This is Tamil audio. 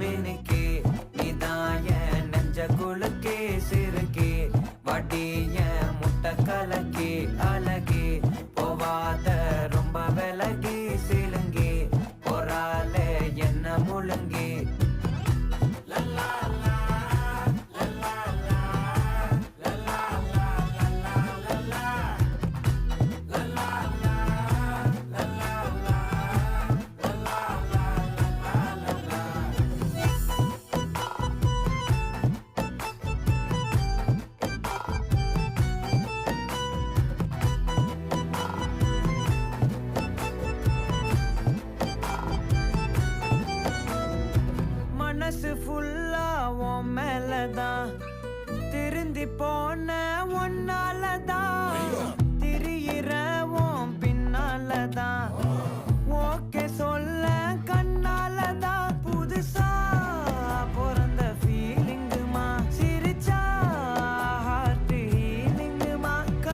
மினுக்கே நீதான் என் நெஞ்ச குலுக்கே சிறுக்கே வடிய முட்டை கலக்கே அழகே போவாத ரொம்ப விலகி சிலுங்கி போறாலே என்ன முழுங்கி மனசு ஃபுல்லா உன் மேலதான் திருந்தி போன ஒன்னாலதான் திரியிற உன் பின்னாலதான் ஓகே சொல்